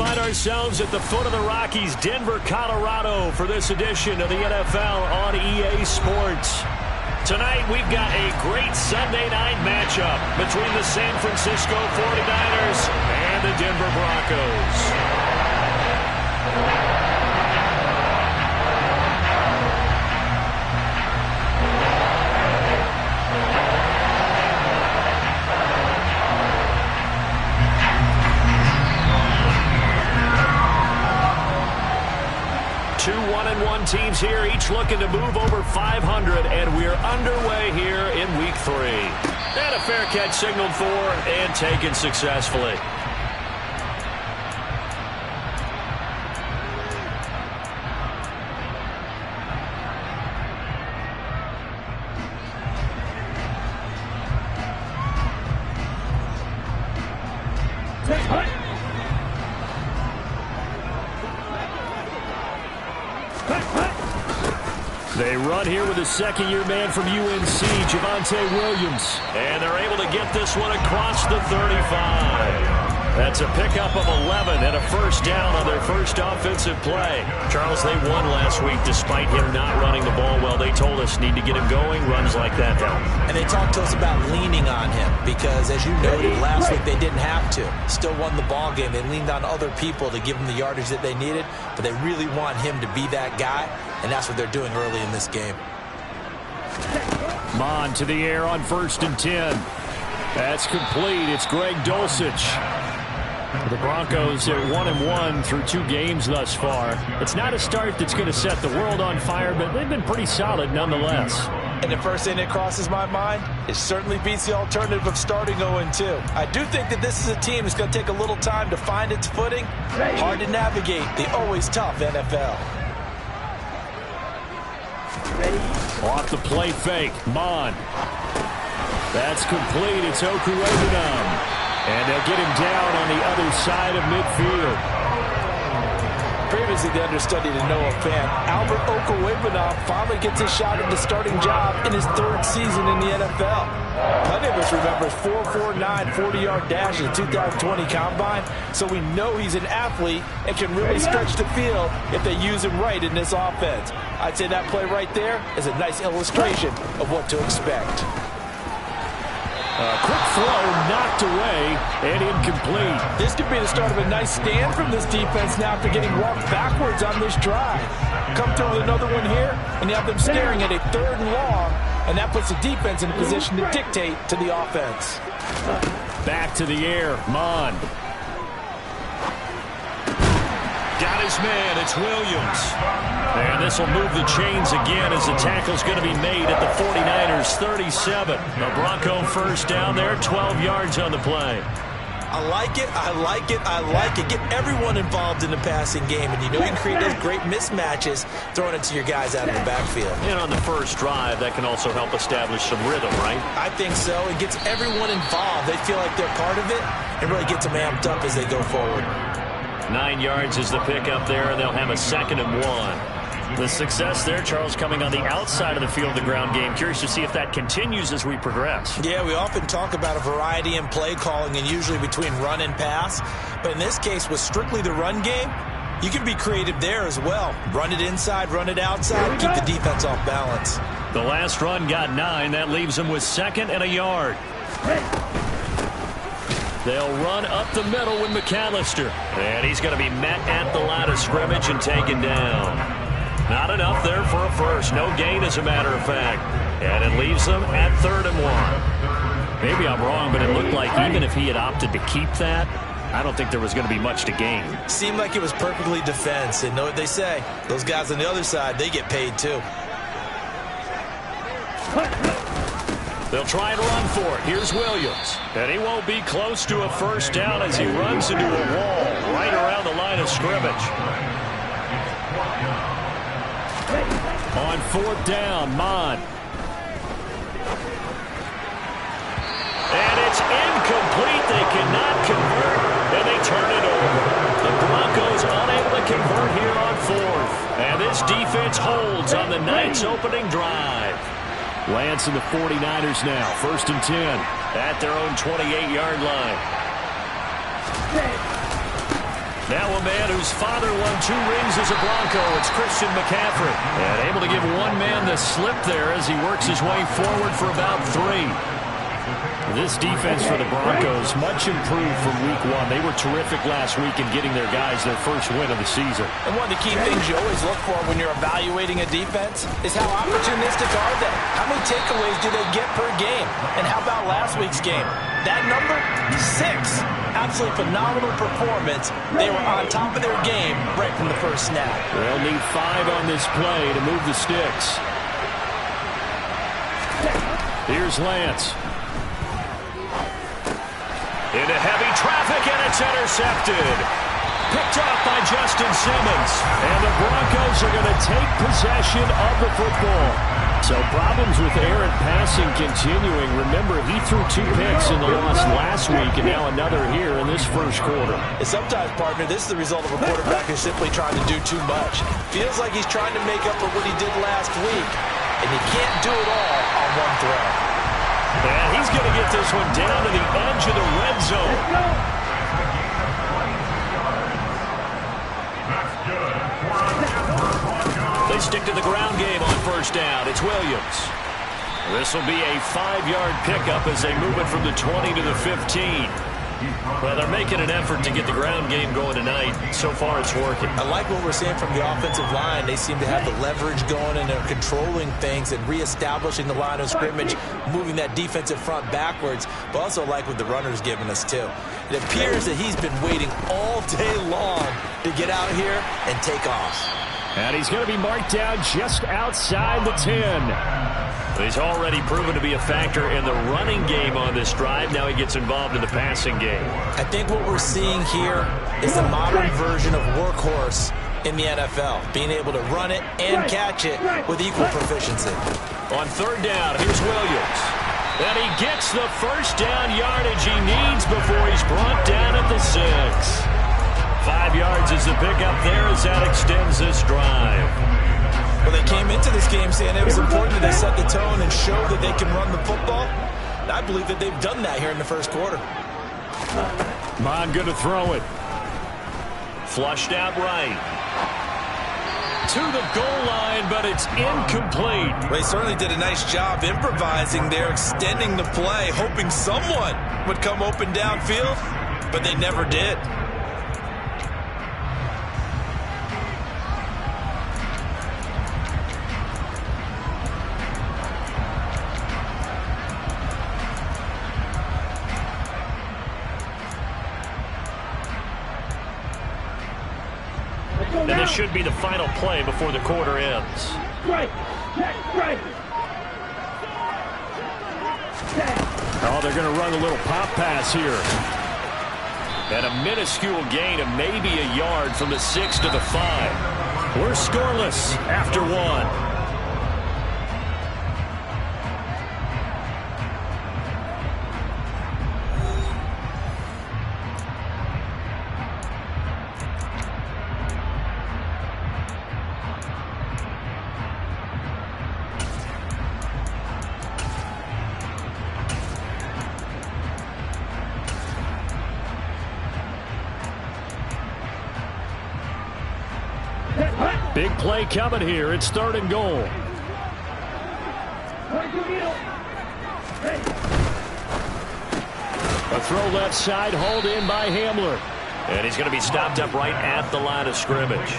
find ourselves at the foot of the Rockies, Denver, Colorado, for this edition of the NFL on EA Sports. Tonight, we've got a great Sunday night matchup between the San Francisco 49ers and the Denver Broncos. 1-1 teams here, each looking to move over 500, and we're underway here in Week 3. And a fair catch signaled for and taken successfully. They run here with a second-year man from UNC, Javonte Williams. And they're able to get this one across the 35. That's a pickup of 11 and a first down on their first offensive play. Charles, they won last week despite him not running the ball well. They told us need to get him going. Runs like that help. And they talked to us about leaning on him because, as you noted, last week they didn't have to. Still won the ball game. They leaned on other people to give them the yardage that they needed, but they really want him to be that guy, and that's what they're doing early in this game. Mond to the air on 1st and 10. That's complete. It's Greg Dulcich. The Broncos are 1-1 through 2 games thus far. It's not a start that's going to set the world on fire, but they've been pretty solid nonetheless. And the first thing that crosses my mind, it certainly beats the alternative of starting 0-2. I do think that this is a team that's going to take a little time to find its footing. Hard to navigate the always tough NFL. Off the play fake, Mond. That's complete. It's Okurebanam. And they'll get him down on the other side of midfield. Previously the understudy to Noah Fant, Albert Okurebanam finally gets a shot at the starting job in his 3rd season in the NFL. Plenty of us remember his 4.49 40-yard dash in the 2020 Combine, so we know he's an athlete and can really stretch the field if they use him right in this offense. I'd say that play right there is a nice illustration of what to expect. Quick throw knocked away and incomplete. This could be the start of a nice stand from this defense now after getting walked backwards on this drive. Come through with another one here, and you have them staring at a 3rd and long, and that puts the defense in a position to dictate to the offense. Back to the air, Mond. Got his man, it's Williams. And this will move the chains again as the tackle's going to be made at the 49ers 37. The Bronco first down there, 12 yards on the play. I like it, I like it, I like it. Get everyone involved in the passing game, and you know you can create those great mismatches throwing it to your guys out of the backfield. And on the first drive, that can also help establish some rhythm, right? I think so. It gets everyone involved. They feel like they're part of it and really gets them amped up as they go forward. 9 yards is the pickup there, and they'll have a 2nd and 1. The success there, Charles, coming on the outside of the field, the ground game. Curious to see if that continues as we progress. Yeah, we often talk about a variety in play calling and usually between run and pass. But in this case, with strictly the run game, you can be creative there as well. Run it inside, run it outside, keep the defense off balance. The last run got 9. That leaves them with 2nd and a yard. They'll run up the middle with McAllister. And he's going to be met at the line of scrimmage and taken down. Not enough there for a first. No gain, as a matter of fact. And it leaves them at 3rd and 1. Maybe I'm wrong, but it looked like even if he had opted to keep that, I don't think there was going to be much to gain. Seemed like it was perfectly defense. And know what they say? Those guys on the other side, they get paid too. They'll try and run for it. Here's Williams. And he won't be close to a first down as he runs into a wall right around the line of scrimmage. On 4th down, Mond. And it's incomplete. They cannot convert, and they turn it over. The Broncos unable to convert here on 4th. And this defense holds on the night's opening drive. Lance and the 49ers now, 1st and 10 at their own 28-yard line. Now a man whose father won 2 rings as a Bronco. It's Christian McCaffrey. And able to give one man the slip there as he works his way forward for about 3. This defense for the Broncos, much improved from week 1. They were terrific last week in getting their guys their first win of the season. And one of the key things you always look for when you're evaluating a defense is how opportunistic are they? How many takeaways do they get per game? And how about last week's game? That number, 6. Absolutely phenomenal performance. They were on top of their game right from the first snap. They'll need 5 on this play to move the sticks. Here's Lance. Into heavy traffic, and it's intercepted. Picked off by Justin Simmons. And the Broncos are going to take possession of the football. So problems with errant passing continuing. Remember, he threw 2 picks in the loss last week, and now another here in this first quarter. And sometimes, partner, this is the result of a quarterback who's simply trying to do too much. Feels like he's trying to make up for what he did last week, and he can't do it all on one throw. And he's going to get this one down to the edge of the red zone. They stick to the ground game on first down. It's Williams. This will be a 5-yard pickup as they move it from the 20 to the 15. Well, they're making an effort to get the ground game going tonight. So far, it's working. I like what we're seeing from the offensive line. They seem to have the leverage going, and they're controlling things and reestablishing the line of scrimmage, moving that defensive front backwards, but also like what the runner's giving us, too. It appears that he's been waiting all day long to get out here and take off. And he's going to be marked down just outside the 10. He's already proven to be a factor in the running game on this drive. Now he gets involved in the passing game. I think what we're seeing here is the modern version of workhorse in the NFL, being able to run it and catch it with equal proficiency. On third down, here's Williams. And he gets the first down yardage he needs before he's brought down at the 6. 5 yards is the pickup there as that extends this drive. Well, they came into this game saying it was important that they set the tone and show that they can run the football. And I believe that they've done that here in the first quarter. Mon going to throw it. Flushed out right. To the goal line, but it's incomplete. Well, they certainly did a nice job improvising there, extending the play, hoping someone would come open downfield, but they never did. And this should be the final play before the quarter ends. Oh, they're going to run a little pop pass here. And a minuscule gain of maybe a yard from the 6 to the 5. We're scoreless after 1. Big play coming here. It's 3rd and goal. A throw left side, hauled in by Hamler. And he's going to be stopped up right at the line of scrimmage.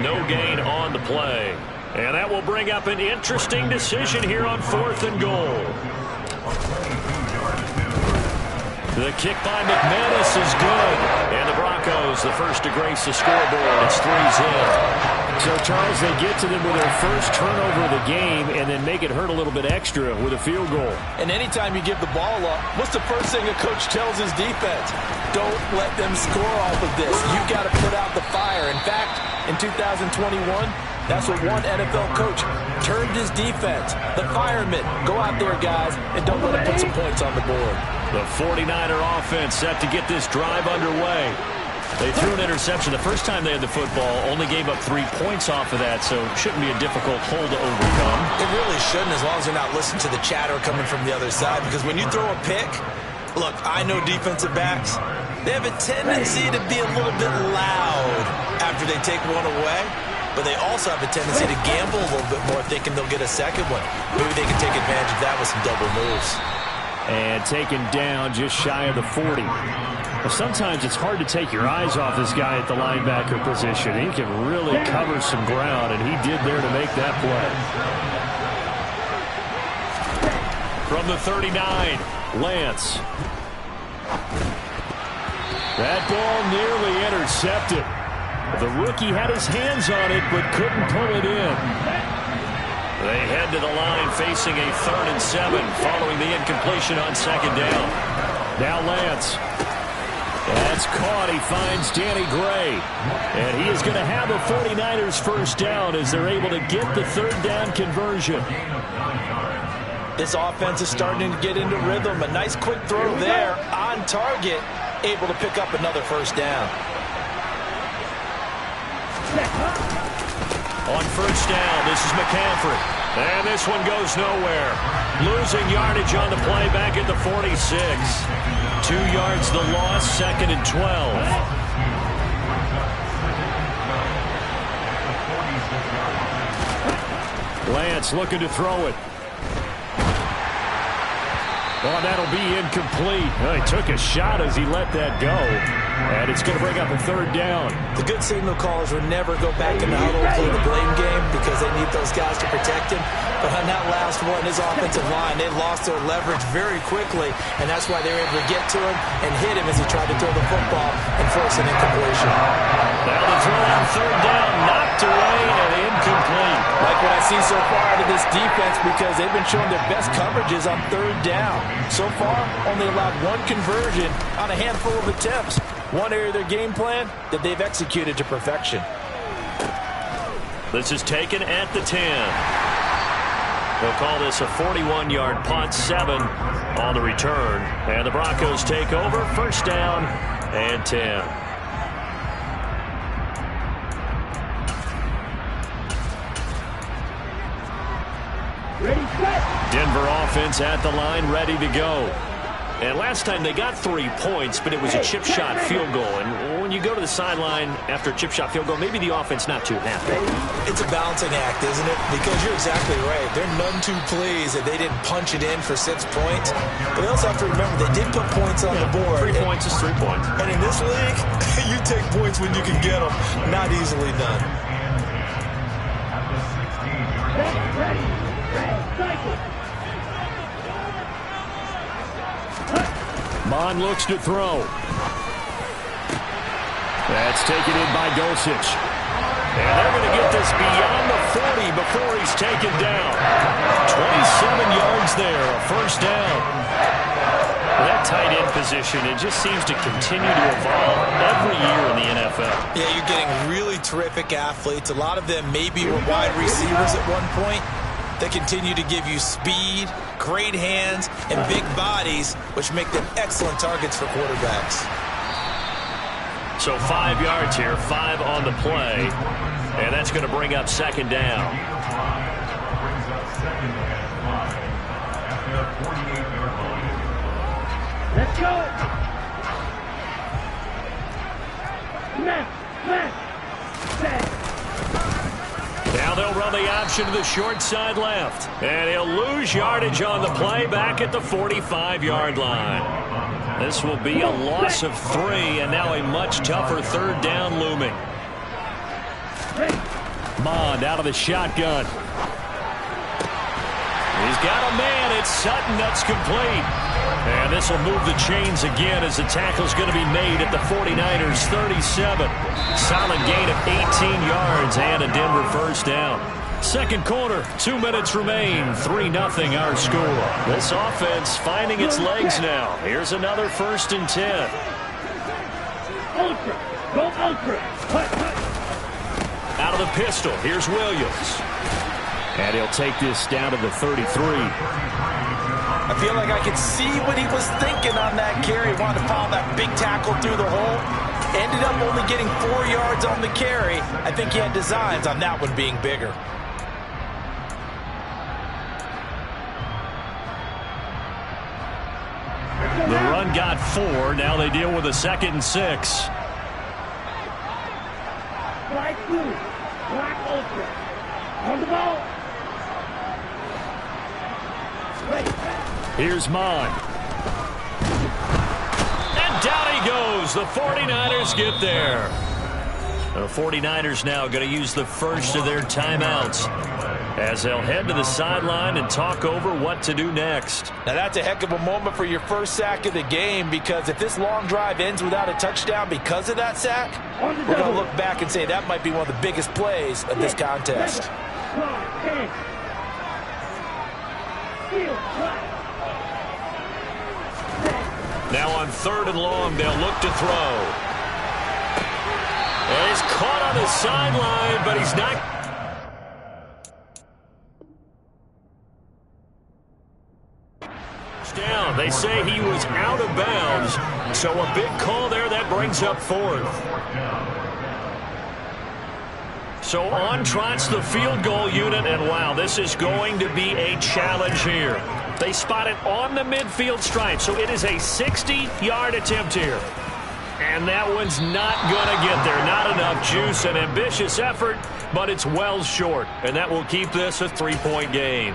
No gain on the play. And that will bring up an interesting decision here on 4th and goal. The kick by McManus is good. And the Broncos, the first to grace the scoreboard. It's 3's in. So, Charles, they get to them with their first turnover of the game and then make it hurt a little bit extra with a field goal. And anytime you give the ball up, what's the first thing a coach tells his defense? Don't let them score off of this. You got to put out the fire. In fact, in 2021, that's what one NFL coach termed his defense. The firemen. Go out there, guys, and don't let them put some points on the board. The 49er offense set to get this drive underway. They threw an interception the first time they had the football, only gave up 3 points off of that, so shouldn't be a difficult hole to overcome. It really shouldn't, as long as you're not listening to the chatter coming from the other side, because when you throw a pick, Look, I know defensive backs, they have a tendency to be a little bit loud after they take one away, but they also have a tendency to gamble a little bit more, thinking they'll get a second one. Maybe they can take advantage of that with some double moves. And taken down just shy of the 40. Well, sometimes it's hard to take your eyes off this guy at the linebacker position. He can really cover some ground, and he did there to make that play. From the 39, Lance. That ball nearly intercepted. The rookie had his hands on it, but couldn't pull it in. They head to the line facing a 3rd and 7 following the incompletion on 2nd down. Now Lance. That's caught. He finds Danny Gray. And he is going to have the 49ers first down as they're able to get the 3rd down conversion. This offense is starting to get into rhythm. A nice quick throw there on target, able to pick up another first down. On first down, this is McCaffrey. And this one goes nowhere. Losing yardage on the play back at the 46. 2 yards the loss, 2nd and 12. Lance looking to throw it. Well, that'll be incomplete. Well, he took a shot as he let that go. And it's going to bring up a 3rd down. The good signal callers would never go back in the huddle and play the blame game because they need those guys to protect him. But on that last one, his offensive line, they lost their leverage very quickly, and that's why they were able to get to him and hit him as he tried to throw the football and force an incompletion. Now the throw on 3rd down, knocked away and incomplete. Like what I see so far out of this defense, because they've been showing their best coverages on 3rd down. So far, only allowed 1 conversion on a handful of attempts. One area of their game plan that they've executed to perfection. This is taken at the 10. They'll call this a 41-yard punt, 7 on the return. And the Broncos take over, first down and 10. Denver offense at the line, ready to go. And last time they got 3 points, but it was a chip shot field goal. And when you go to the sideline after a chip shot field goal, maybe the offense not too happy. It's a balancing act, isn't it? Because you're exactly right. They're none too pleased that they didn't punch it in for 6 points. But they also have to remember they did put points on the board. 3 points is 3 points. And in this league, you take points when you can get them. Not easily done. Mond looks to throw. That's taken in by Dulcich. And they're going to get this beyond the 40 before he's taken down. 27 yards there, a first down. That tight end position, it just seems to continue to evolve every year in the NFL. Yeah, you're getting really terrific athletes. A lot of them maybe were wide receivers at one point. They continue to give you speed, great hands, and big bodies, which make them excellent targets for quarterbacks. So 5 yards here, 5 on the play, and that's going to bring up second down. Let's go! Now they'll run the option to the short side left. And he'll lose yardage on the play back at the 45-yard line. This will be a loss of 3, and now a much tougher third down looming. Mond out of the shotgun. He's got a man. It's Sutton. That's complete. And this will move the chains again as the tackle's going to be made at the 49ers 37. Solid gain of 18 yards and a Denver first down. Second quarter, 2 minutes remain. 3-0 our score. This offense finding its legs now. Here's another 1st and 10. Ultra. Go ultra. Out of the pistol, here's Williams. And he'll take this down to the 33. I feel like I could see what he was thinking on that carry. He wanted to follow that big tackle through the hole. Ended up only getting 4 yards on the carry. I think he had designs on that one being bigger. The run got 4. Now they deal with a 2nd and 6. Black blue. Black ultra. On the ball. Here's Mon. And down he goes. The 49ers get there. The 49ers now going to use the first of their timeouts as they'll head to the sideline and talk over what to do next. Now that's a heck of a moment for your first sack of the game, because if this long drive ends without a touchdown because of that sack, we're going to look back and say that might be one of the biggest plays of this contest. Now on 3rd and long, they'll look to throw. And he's caught on the sideline, but he's not. Down. They say he was out of bounds, so a big call there that brings up 4th. So on trots the field goal unit, and wow, this is going to be a challenge here. They spot it on the midfield stripe, so it is a 60-yard attempt here. And that one's not going to get there. Not enough juice. An ambitious effort, but it's well short. And that will keep this a 3-point game.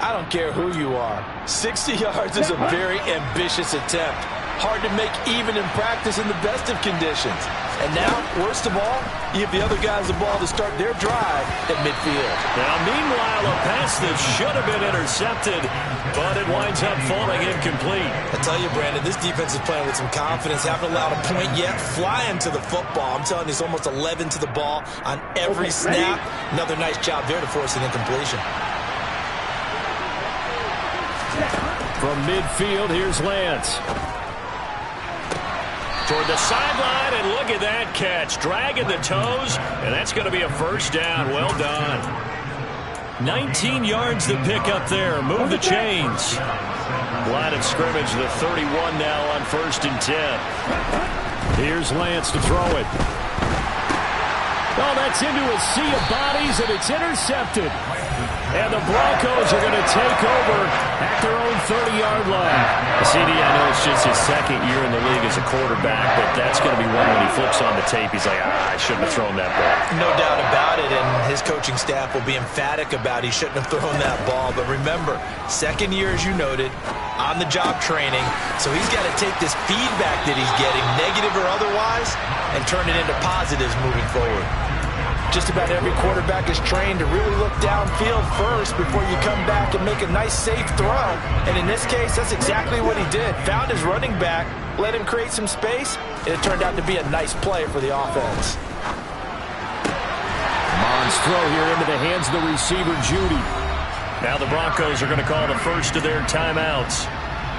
I don't care who you are. 60 yards is a very ambitious attempt. Hard to make even in practice in the best of conditions. And now, worst of all, you give the other guys the ball to start their drive at midfield. Now, meanwhile, a pass that should have been intercepted, but it winds up falling incomplete. I tell you, Brandon, this defense is playing with some confidence. Haven't allowed a point yet. Flying to the football. I'm telling you, it's almost 11 to the ball on every snap. Another nice job there to force an incompletion. From midfield, here's Lance. Toward the sideline, and look at that catch. Dragging the toes, and that's going to be a first down. Well done. 19 yards to pick up there. Move the chains. Line of scrimmage, the 31 now on 1st and 10. Here's Lance to throw it. Oh, that's into a sea of bodies, and it's intercepted. And the Broncos are going to take over at their own 30-yard line. CD, I know it's just his 2nd year in the league as a quarterback, but that's going to be one when he flips on the tape. He's like, I shouldn't have thrown that ball. No doubt about it, and his coaching staff will be emphatic about he shouldn't have thrown that ball. But remember, 2nd year, as you noted, on-the-job training, so he's got to take this feedback that he's getting, negative or otherwise, and turn it into positives moving forward. Just about every quarterback is trained to really look downfield first before you come back and make a nice, safe throw. And in this case, that's exactly what he did. Found his running back, let him create some space, and it turned out to be a nice play for the offense. Mon's throw here into the hands of the receiver, Judy. Now the Broncos are going to call the first of their timeouts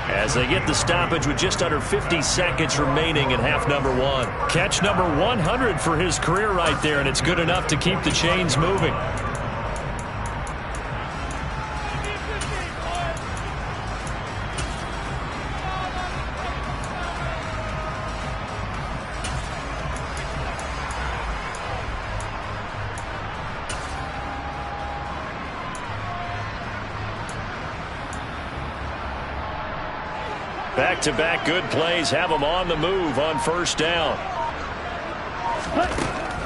as they get the stoppage with just under 50 seconds remaining in half number 1. Catch number 100 for his career right there, and it's good enough to keep the chains moving. Back-to-back good plays have them on the move on 1st down.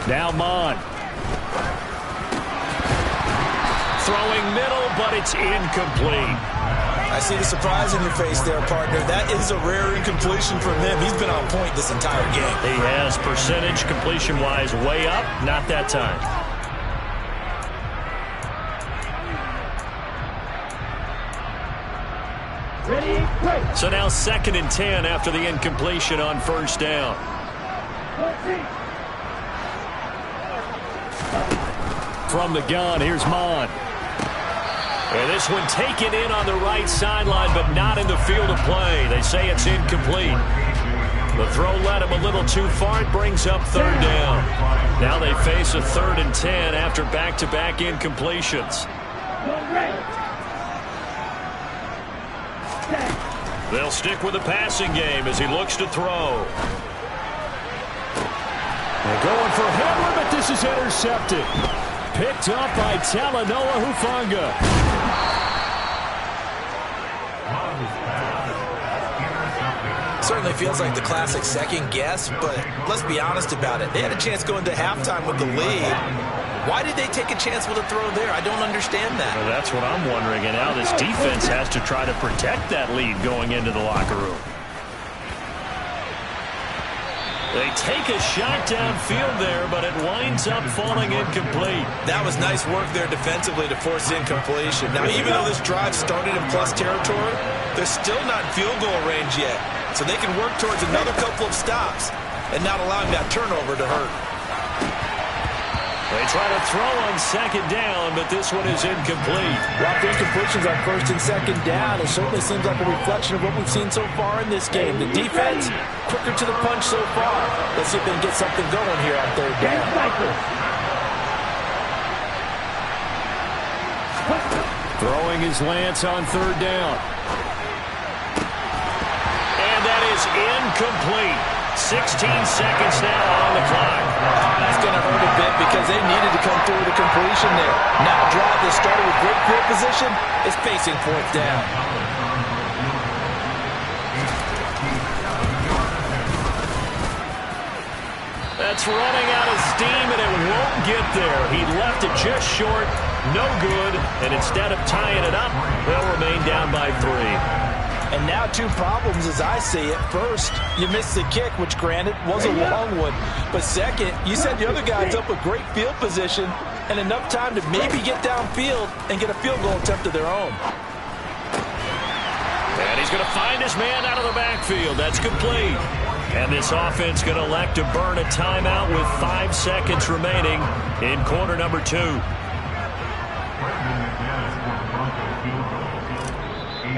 Now Mon. Throwing middle, but it's incomplete. I see the surprise in your face there, partner. That is a rare incompletion from him. He's been on point this entire game. He has percentage completion-wise way up, not that time. So now 2nd and 10 after the incompletion on 1st down. From the gun, here's Mon. And this one taken in on the right sideline, but not in the field of play. They say it's incomplete. The throw led him a little too far. It brings up 3rd down. Now they face a 3rd and 10 after back-to-back incompletions. They'll stick with the passing game as he looks to throw. They're going for Hamler, but this is intercepted. Picked up by Talanoa Hufanga. Certainly feels like the classic second guess, but let's be honest about it. They had a chance going to halftime with the lead. Why did they take a chance with a throw there? I don't understand that. Well, that's what I'm wondering. And now this defense has to try to protect that lead going into the locker room. They take a shot downfield there, but it winds up falling incomplete. That was nice work there defensively to force incompletion. Now, even though this drive started in plus territory, they're still not in field goal range yet. So they can work towards another couple of stops and not allowing that turnover to hurt. They try to throw on second down, but this one is incomplete. Lots of incompletions on first and second down. It certainly seems like a reflection of what we've seen so far in this game. The defense, quicker to the punch so far. Let's see if they can get something going here on third down. Throwing his Lance on third down. And that is incomplete. 16 seconds now on the clock. Oh, that's going to hurt a bit because they needed to come through with a completion there. Now a drive that started with great field position is facing fourth down. That's running out of steam, and it won't get there. He left it just short, no good, and instead of tying it up, they'll remain down by 3. And now two problems as I see it. First, you missed the kick, which granted was a long one. But second, you set the other guys up with great field position and enough time to maybe get downfield and get a field goal attempt of their own. And he's going to find his man out of the backfield. That's complete. And this offense going to elect to burn a timeout with 5 seconds remaining in quarter number 2.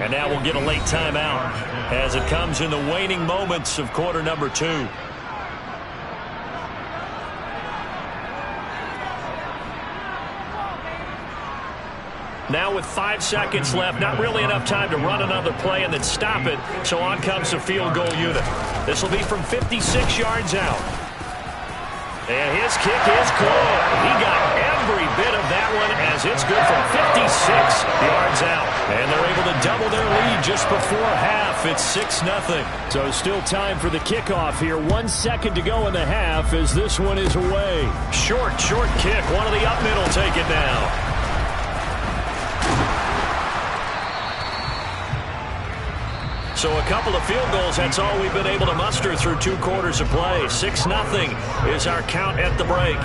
And now we'll get a late timeout as it comes in the waning moments of quarter number 2. Now with 5 seconds left, not really enough time to run another play and then stop it. So on comes the field goal unit. This will be from 56 yards out. And his kick is good. He got every bit of that one as it's good from 56 yards out. And they're able to double their lead just before half. It's 6-0. So still time for the kickoff here. 1 second to go in the half as this one is away. Short kick. One of the up middle take it now. So a couple of field goals, that's all we've been able to muster through 2 quarters of play. 6-0 is our count at the break.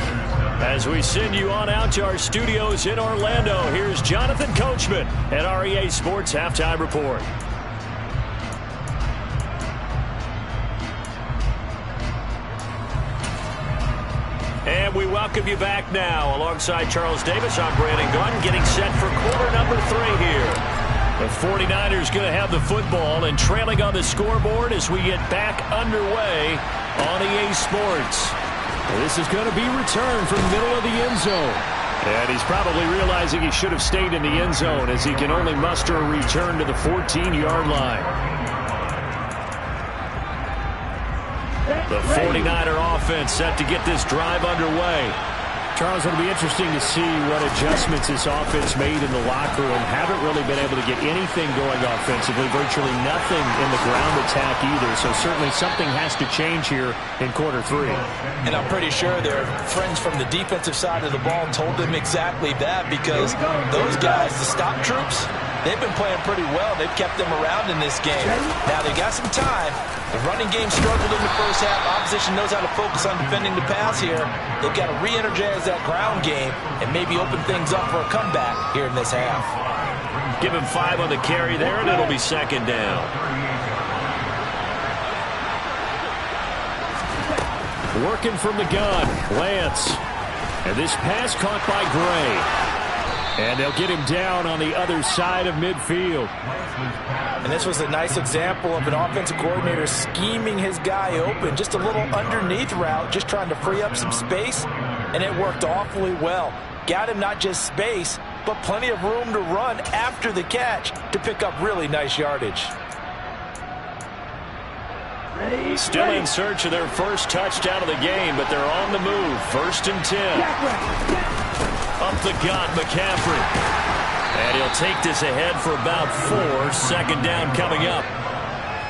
As we send you on out to our studios in Orlando, here's Jonathan Coachman at REA Sports Halftime Report. And we welcome you back now. Alongside Charles Davis, I'm Brandon Gunn, getting set for quarter number 3 here. The 49ers going to have the football and trailing on the scoreboard as we get back underway on EA Sports. This is going to be returned from the middle of the end zone. And he's probably realizing he should have stayed in the end zone as he can only muster a return to the 14-yard line. The 49er offense set to get this drive underway. Charles, it'll be interesting to see what adjustments this offense made in the locker room. Haven't really been able to get anything going offensively, virtually nothing in the ground attack either. So certainly something has to change here in quarter 3. And I'm pretty sure their friends from the defensive side of the ball told them exactly that, because those guys, the stop troops, they've been playing pretty well. They've kept them around in this game. Now they got some time. The running game struggled in the first half. Opposition knows how to focus on defending the pass here. They've got to re-energize that ground game and maybe open things up for a comeback here in this half. Give him 5 on the carry there, and it'll be second down. Working from the gun, Lance. And this pass caught by Gray. And they'll get him down on the other side of midfield. And this was a nice example of an offensive coordinator scheming his guy open. Just a little underneath route, just trying to free up some space. And it worked awfully well. Got him not just space, but plenty of room to run after the catch to pick up really nice yardage. Still in search of their first touchdown of the game, but they're on the move. 1st and 10. Up the gut, McCaffrey. And he'll take this ahead for about 4. Second down coming up.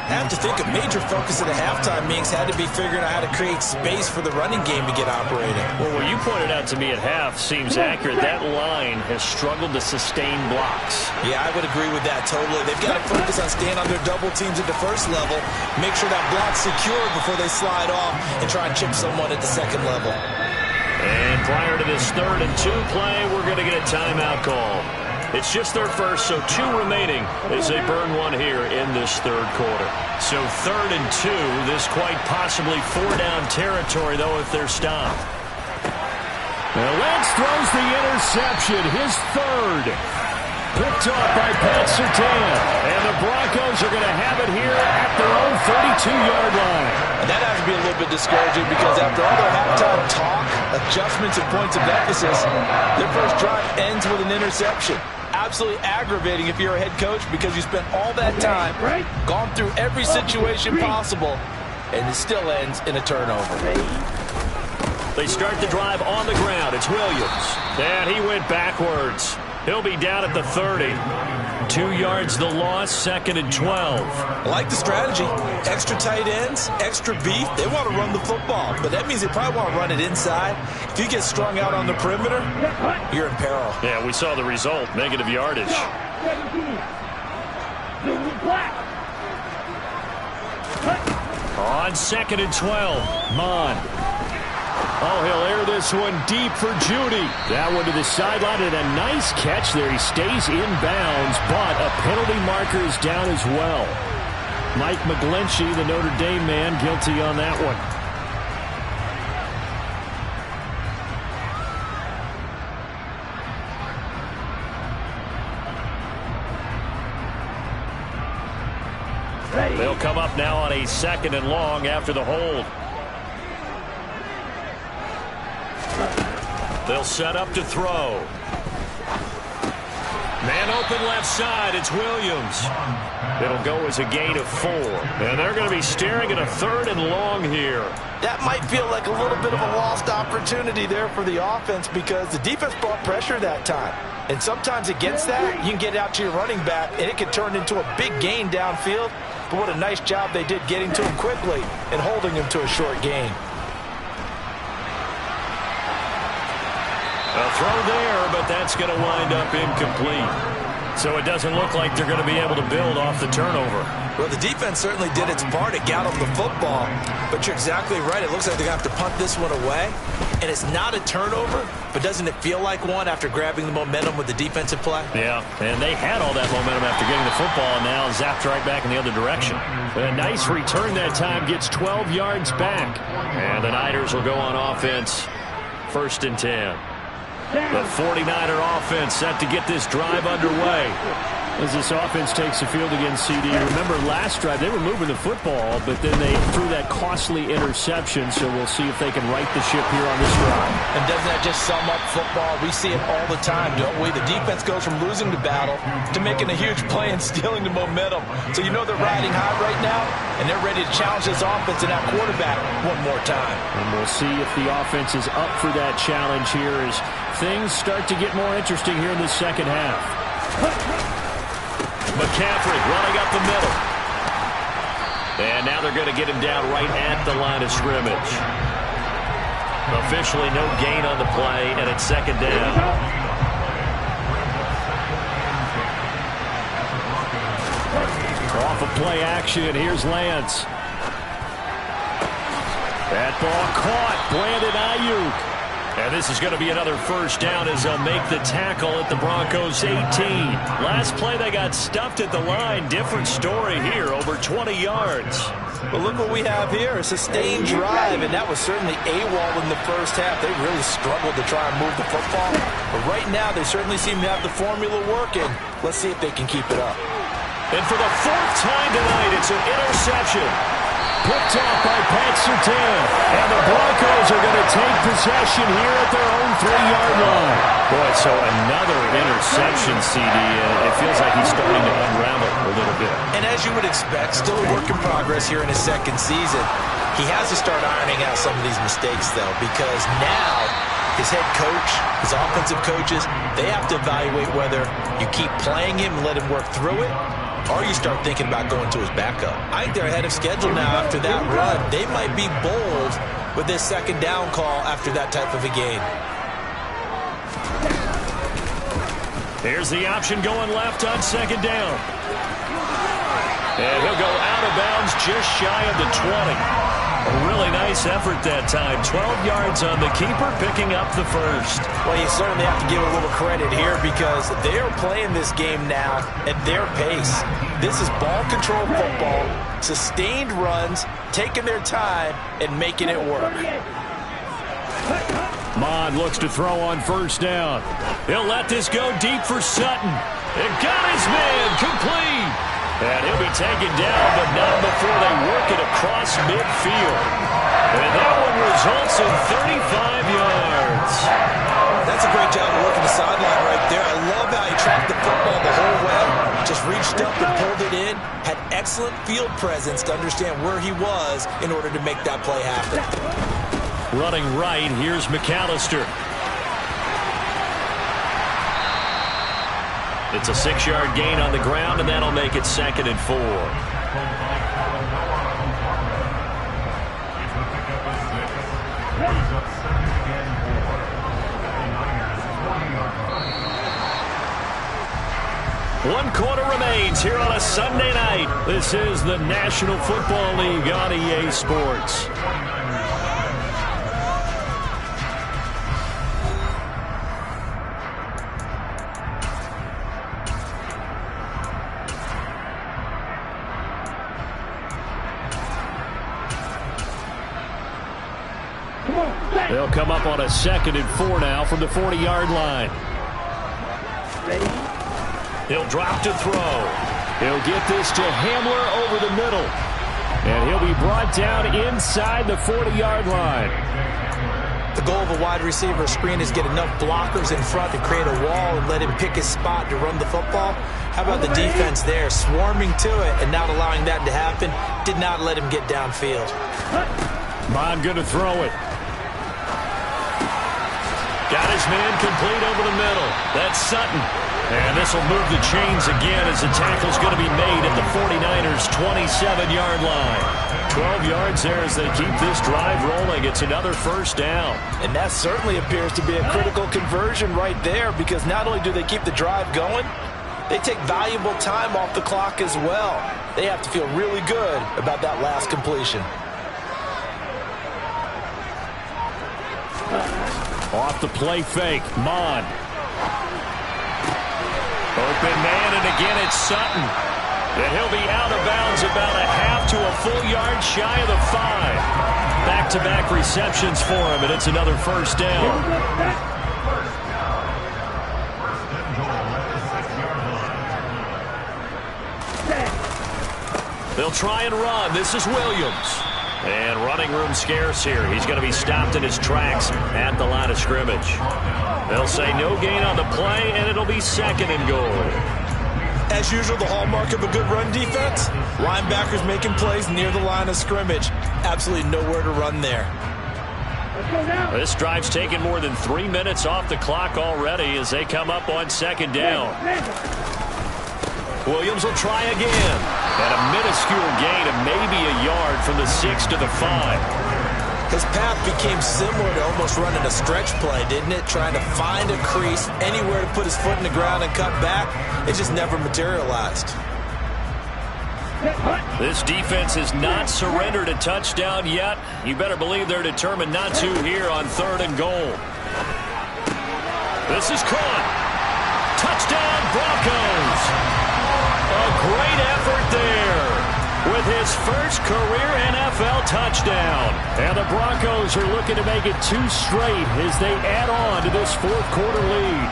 I have to think a major focus of the halftime meetings had to be figuring out how to create space for the running game to get operating. Well, what you pointed out to me at half seems accurate. That line has struggled to sustain blocks. Yeah, I would agree with that totally. They've got to focus on staying on their double teams at the first level, make sure that block's secured before they slide off and try and chip someone at the second level. And prior to this 3rd and 2 play, we're going to get a timeout call. It's just their first, so 2 remaining as they burn one here in this 3rd quarter. So 3rd and 2, this quite possibly 4-down territory, though, if they're stopped. Now Lance throws the interception, his 3rd. Picked off by Pat Surtain. And the Broncos are going to have it here at their own 32-yard line. And that has to be a little bit discouraging because after all their halftime talk, adjustments and points of emphasis, their first drive ends with an interception. Absolutely aggravating if you're a head coach because you spent all that time, gone through every situation possible, and it still ends in a turnover. They start the drive on the ground. It's Williams. And he went backwards. He'll be down at the 30. 2 yards the loss, 2nd and 12. I like the strategy. Extra tight ends, extra beef. They want to run the football, but that means they probably want to run it inside. If you get strung out on the perimeter, you're in peril. Yeah, we saw the result, negative yardage. On 2nd and 12, Mond. Oh, he'll air this one deep for Judy. That one to the sideline, and a nice catch there. He stays in bounds, but a penalty marker is down as well. Mike McGlinchey, the Notre Dame man, guilty on that one. They'll come up now on a 2nd and long after the hold. They'll set up to throw. Man open left side. It's Williams. It'll go as a gain of 4. And they're going to be staring at a 3rd and long here. That might feel like a little bit of a lost opportunity there for the offense because the defense brought pressure that time. And sometimes against that, you can get out to your running back, and it can turn into a big gain downfield. But what a nice job they did getting to him quickly and holding him to a short gain. A throw there, but that's going to wind up incomplete. So it doesn't look like they're going to be able to build off the turnover. Well, the defense certainly did its part to get them the football. But you're exactly right. It looks like they're going to have to punt this one away. And it's not a turnover, but doesn't it feel like one after grabbing the momentum with the defensive play? Yeah, and they had all that momentum after getting the football, and now zapped right back in the other direction. A nice return that time, gets 12 yards back. And the Niners will go on offense, 1st and 10. The 49er offense set to get this drive underway. As this offense takes the field against CD, remember last drive they were moving the football, but then they threw that costly interception, so we'll see if they can right the ship here on this drive. And doesn't that just sum up football? We see it all the time, don't we? The defense goes from losing the battle to making a huge play and stealing the momentum. So you know they're riding high right now, and they're ready to challenge this offense and that quarterback one more time. And we'll see if the offense is up for that challenge here as things start to get more interesting here in the second half. McCaffrey running up the middle. And now they're going to get him down right at the line of scrimmage. Officially no gain on the play, and it's 2nd down. Off of play action, here's Lance. That ball caught, Brandon Ayuk. And this is going to be another 1st down as they'll make the tackle at the Broncos 18. Last play they got stuffed at the line. Different story here, over 20 yards. But look what we have here, a sustained drive, and that was certainly AWOL in the first half. They really struggled to try and move the football. But right now they certainly seem to have the formula working. Let's see if they can keep it up. And for the 4th time tonight, it's an interception. Picked off by Pat Surtain. And the Broncos are going to take possession here at their own 3-yard line. Boy, so another interception, CD. It feels like he's starting to unravel a little bit. And as you would expect, still a work in progress here in his 2nd season. He has to start ironing out some of these mistakes, though, because now his head coach, his offensive coaches, they have to evaluate whether you keep playing him and let him work through it, or you start thinking about going to his backup. I think they're ahead of schedule now after that run. They might be bold with this second down call after that type of a game. Here's the option going left on second down. And he'll go out of bounds just shy of the 20. A really nice effort that time. 12 yards on the keeper, picking up the first. Well, you certainly have to give a little credit here because they are playing this game now at their pace. This is ball control football, sustained runs, taking their time, and making it work. Mond looks to throw on first down. He'll let this go deep for Sutton. It got his man complete. And he'll be taken down, but not before they work it across midfield. And that one results in 35 yards. That's a great job of working the sideline right there. I love how he tracked the football the whole way. Just reached up and pulled it in. Had excellent field presence to understand where he was in order to make that play happen. Running right, here's McAllister. It's a 6-yard gain on the ground, and that'll make it 2nd and 4. One quarter remains here on a Sunday night. This is the National Football League on EA Sports. They'll come up on a 2nd and 4 now from the 40-yard line. He'll drop to throw. He'll get this to Hamler over the middle. And he'll be brought down inside the 40-yard line. The goal of a wide receiver screen is get enough blockers in front to create a wall and let him pick his spot to run the football. How about the defense there, swarming to it and not allowing that to happen? Did not let him get downfield. Mond going to throw it. Got his man complete over the middle. That's Sutton. And this will move the chains again as the tackle's going to be made at the 49ers' 27-yard line. 12 yards there as they keep this drive rolling. It's another first down. And that certainly appears to be a critical conversion right there because not only do they keep the drive going, they take valuable time off the clock as well. They have to feel really good about that last completion. Off the play fake, Mond. Open man, and again it's Sutton. And he'll be out of bounds about a half to a full yard shy of the 5. Back-to-back receptions for him, and it's another first down. They'll try and run. This is Williams. And running room scarce here. He's going to be stopped in his tracks at the line of scrimmage. They'll say no gain on the play, and it'll be 2nd and goal. As usual, the hallmark of a good run defense, linebackers making plays near the line of scrimmage. Absolutely nowhere to run there. This drive's taken more than 3 minutes off the clock already as they come up on 2nd down. Williams will try again. And a minuscule gain of maybe a yard from the 6 to the 5. His path became similar to almost running a stretch play, didn't it? Trying to find a crease, anywhere to put his foot in the ground and cut back. It just never materialized. This defense has not surrendered a touchdown yet. You better believe they're determined not to here on 3rd and goal. This is caught. Touchdown, Broncos. A great effort there with his first career NFL touchdown. And the Broncos are looking to make it 2 straight as they add on to this 4th quarter lead.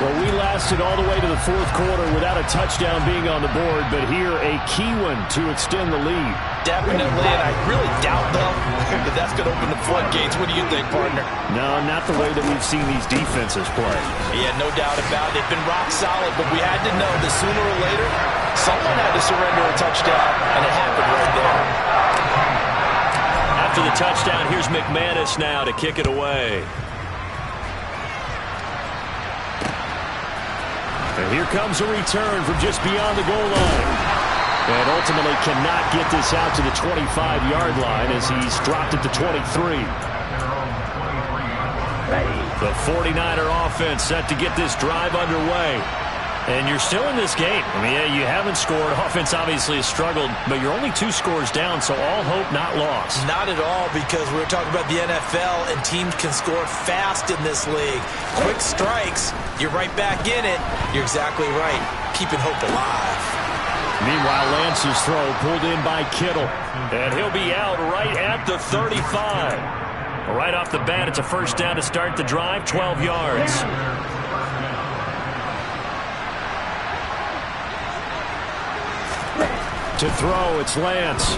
Well, we lasted all the way to the 4th quarter without a touchdown being on the board, but here a key one to extend the lead. Definitely, and I really doubt, though, that that's going to open the floodgates. What do you think, partner? No, not the way that we've seen these defenses play. Yeah, no doubt about it. They've been rock solid, but we had to know that sooner or later, someone had to surrender a touchdown, and it happened right there. After the touchdown, here's McManus now to kick it away. And Here comes a return from just beyond the goal line. And ultimately cannot get this out to the 25-yard line as he's dropped it to 23. The 49er offense set to get this drive underway. And you're still in this game. I mean, yeah, you haven't scored. Offense obviously has struggled, but you're only 2 scores down, so all hope not lost. Not at all, because we're talking about the NFL, and teams can score fast in this league. Quick strikes, you're right back in it. You're exactly right. Keeping hope alive. Meanwhile, Lance's throw pulled in by Kittle. And he'll be out right at the 35. Right off the bat, it's a first down to start the drive, 12 yards. To throw, it's Lance.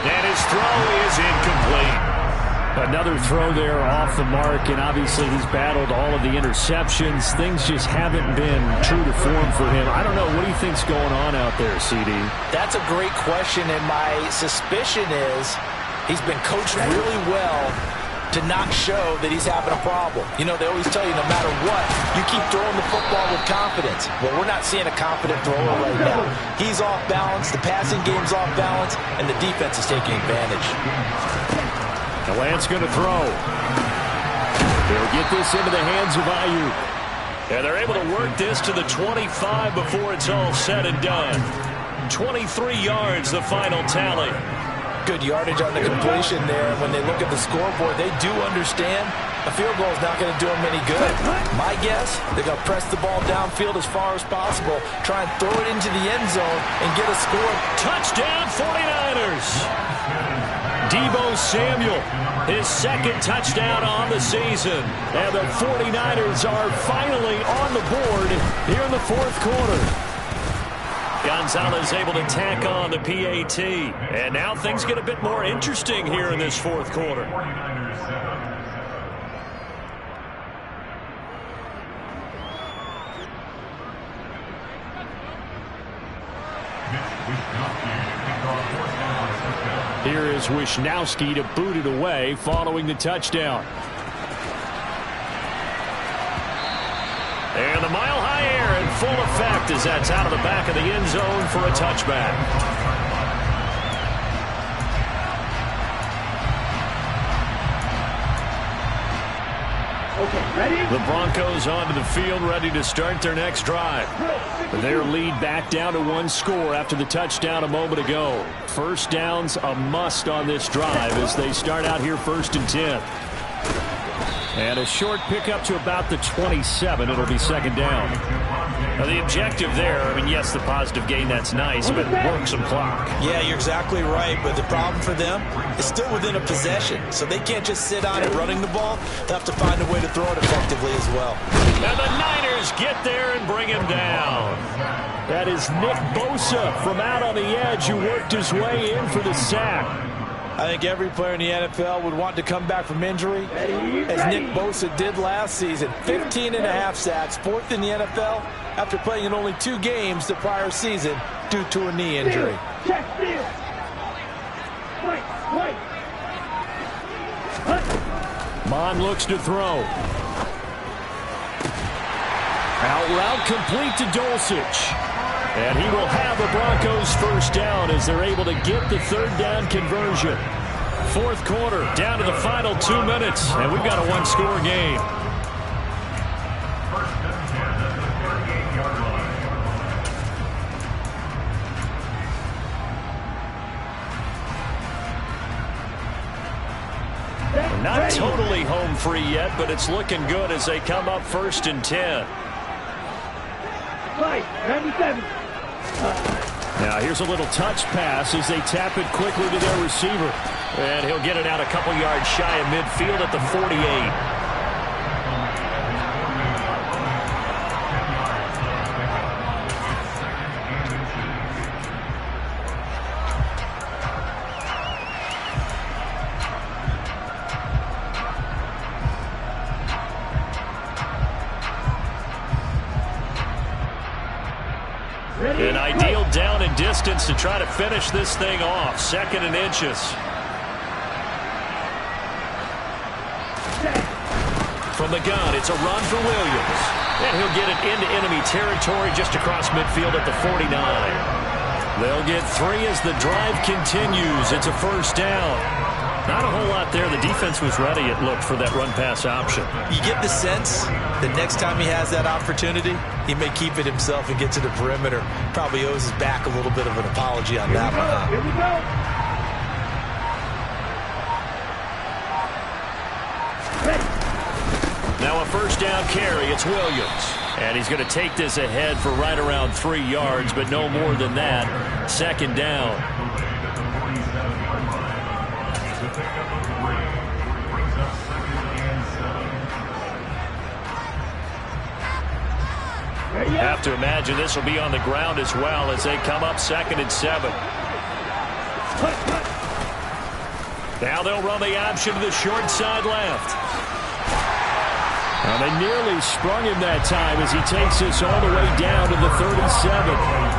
And his throw is incomplete. Another throw there off the mark, and obviously he's battled all of the interceptions. Things just haven't been true to form for him. I don't know. What do you think's going on out there, CD? That's a great question, and my suspicion is he's been coached really well to not show that he's having a problem. You know, they always tell you no matter what, you keep throwing the football with confidence. Well, we're not seeing a confident thrower right now. He's off balance, the passing game's off balance, and the defense is taking advantage. The Lance going to throw. They'll get this into the hands of Ayuk. And they're able to work this to the 25 before it's all said and done. 23 yards, the final tally. Good yardage on the completion there. When they look at the scoreboard, they do understand a field goal is not going to do them any good. My guess, they're going to press the ball downfield as far as possible, try and throw it into the end zone and get a score. Touchdown 49ers! Deebo Samuel, his second touchdown on the season. And the 49ers are finally on the board here in the fourth quarter. Gonzalez able to tack on the PAT. And now things get a bit more interesting here in this fourth quarter. Here is Wisnowski to boot it away following the touchdown. And the mile-high air in full effect as that's out of the back of the end zone for a touchback. Okay, ready? The Broncos onto the field, ready to start their next drive. Their lead back down to 1 score after the touchdown a moment ago. First down's a must on this drive as they start out here 1st and 10. And a short pickup to about the 27. It'll be 2nd down. Now the objective there, I mean, yes, the positive gain, that's nice, but work some clock. Yeah, you're exactly right, but the problem for them is still within a possession, so they can't just sit on it running the ball. They'll have to find a way to throw it effectively as well. And the Niners get there and bring him down. That is Nick Bosa from out on the edge who worked his way in for the sack. I think every player in the NFL would want to come back from injury, as Nick Bosa did last season. 15.5 sacks, 4th in the NFL, after playing in only 2 games the prior season due to a knee injury. Check this. Wait. Mon looks to throw. Out route complete to Dulcich. And he will have the Broncos first down as they're able to get the 3rd down conversion. 4th quarter, down to the final 2 minutes, and we've got a 1-score game. Not totally home free yet, but it's looking good as they come up 1st and 10. Right, 97. Now here's a little touch pass as they tap it quickly to their receiver. And he'll get it out a couple yards shy of midfield at the 48. An ideal down and distance to try to finish this thing off. 2nd and inches. From the gun, it's a run for Williams. And he'll get it into enemy territory just across midfield at the 49. They'll get 3 as the drive continues. It's a first down. Not a whole lot there. The defense was ready, it looked, for that run-pass option. You get the sense that next time he has that opportunity, he may keep it himself and get to the perimeter. Probably owes his back a little bit of an apology on that one. Here we go. Now a first down carry. It's Williams. And he's going to take this ahead for right around 3 yards, but no more than that. Second down. Have to imagine this will be on the ground as well as they come up 2nd and 7. Now they'll run the option to the short side left. Well, they nearly sprung him that time as he takes this all the way down to the 37.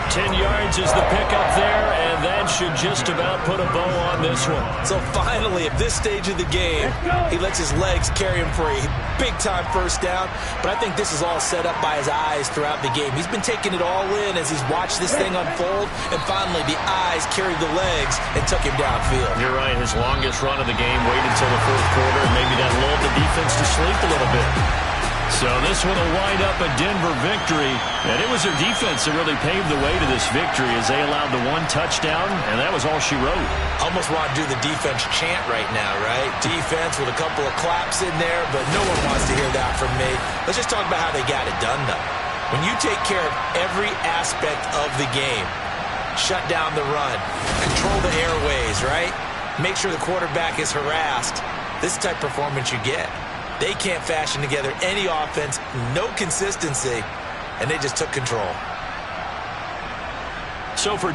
10 yards is the pickup there, and that should just about put a bow on this one. So finally, at this stage of the game, he lets his legs carry him for a big-time first down. But I think this is all set up by his eyes throughout the game. He's been taking it all in as he's watched this thing unfold, and finally the eyes carried the legs and took him downfield. You're right. His longest run of the game waited until the 4th quarter, and maybe that lulled the defense to sleep a little bit. So this one will wind up a Denver victory, and it was their defense that really paved the way to this victory as they allowed the 1 touchdown, and that was all she wrote. Almost want to do the defense chant right now, right? Defense with a couple of claps in there, but no one wants to hear that from me. Let's just talk about how they got it done, though. When you take care of every aspect of the game, shut down the run, control the airways, right? Make sure the quarterback is harassed. This type of performance you get. They can't fashion together any offense, no consistency, and they just took control. So for